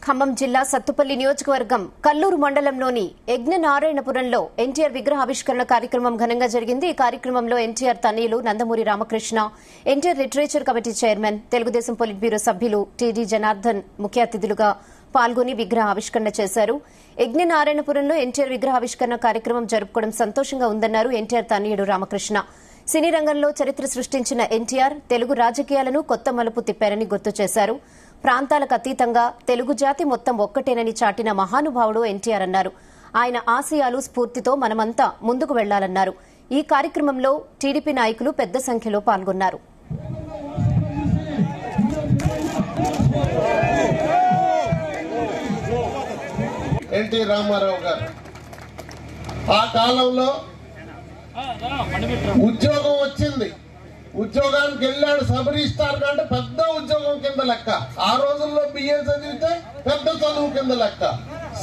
ఖమ్మం జిల్లా సత్తుపల్లి నియోజకవర్గం కల్లూరు మండలంలోని యజ్ఞనారాయణపురంలో ఎన్టీఆర్ విగ్రహావిష్కరణ కార్యక్రమం ఘనంగా జరిగింది. ఈ కార్యక్రమంలో ఎన్టీఆర్ తనయులు Nandamuri Ramakrishna, NTR literature committee chairman, Telugu Desam polit bureau సభ్యులు టీడీ జనార్దన్ ముఖ్య అతిథులుగా పాల్గొని విగ్రహావిష్కరణ చేశారు. యజ్ఞనారాయణపురంలో ఎన్టీఆర్ విగ్రహావిష్కరణ కార్యక్రమం జరుపుకోవడం సంతోషంగా ఉందన్నారు ఎన్టీఆర్ తనయుడు రామకృష్ణ. సినీ రంగంలో చరిత్ర సృష్టించిన ఎన్టీఆర్ తెలుగు రాజకీయాలను కొత్త మలుపు తిప్పారని గుర్తు చేశారు. ప్రాంతాలకు అతీతంగా తెలుగు జాతి మొత్తం ఒక్కటేనని చాటిన మహానుభావుడు ఎన్టీఆర్ అన్నారు. ఆయన ఆశయాలు స్ఫూర్తితో మనమంతా ముందుకు వెళ్లాలన్నారు. ఈ కార్యక్రమంలో టీడీపీ నాయకులు పెద్ద సంఖ్యలో పాల్గొన్నారు. ఎన్టీ రామారావు గారు ఆ కాలంలో ఉద్యోగం వచ్చింది, ఉద్యోగానికి వెళ్ళాడు. సబరిస్తారు కంటే పెద్ద ఉద్యోగం కింద లెక్క. ఆ రోజుల్లో బిఏ చదివితే పెద్ద చదువు కింద లెక్క.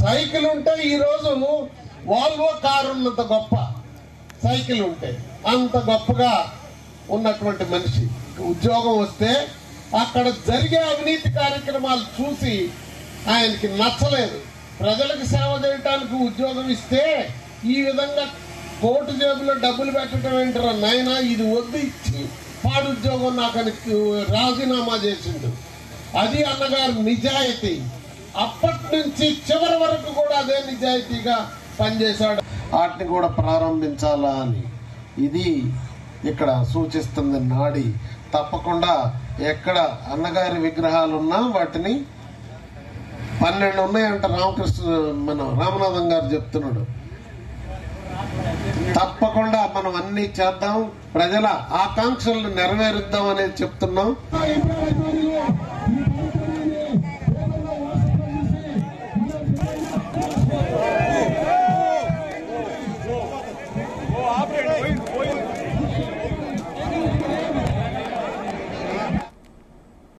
సైకిల్ ఉంటే ఈ రోజు వాల్వో కారు ఉన్నంత గొప్ప సైకిల్ ఉంటే అంత గొప్పగా ఉన్నటువంటి మనిషి. ఉద్యోగం వస్తే అక్కడ జరిగే అవినీతి కార్యక్రమాలు చూసి ఆయనకి నచ్చలేదు. ప్రజలకు సేవ చేయడానికి ఉద్యోగం ఇస్తే ఈ విధంగా కోర్టు జేబులో డబ్బులు పెట్టడం ఏంటారా నాయన, ఇది వద్దు, ఇచ్చి పాడు ఉద్యోగం నాకని రాజీనామా చేసిండు. అది అన్నగారు నిజాయితీ. అప్పటి నుంచి చివరి వరకు కూడా అదే నిజాయితీగా పనిచేశాడు. వాటిని కూడా ప్రారంభించాలా అని ఇది ఇక్కడ సూచిస్తుంది నాడి. తప్పకుండా ఎక్కడ అన్నగారి విగ్రహాలున్నా వాటిని 12 ఉన్నాయంట రామనాథం గారు చెప్తున్నాడు. తప్పకుండా మనం అన్ని చేద్దాం, ప్రజల ఆకాంక్షలను నెరవేరుద్దాం అనేది చెప్తున్నాం.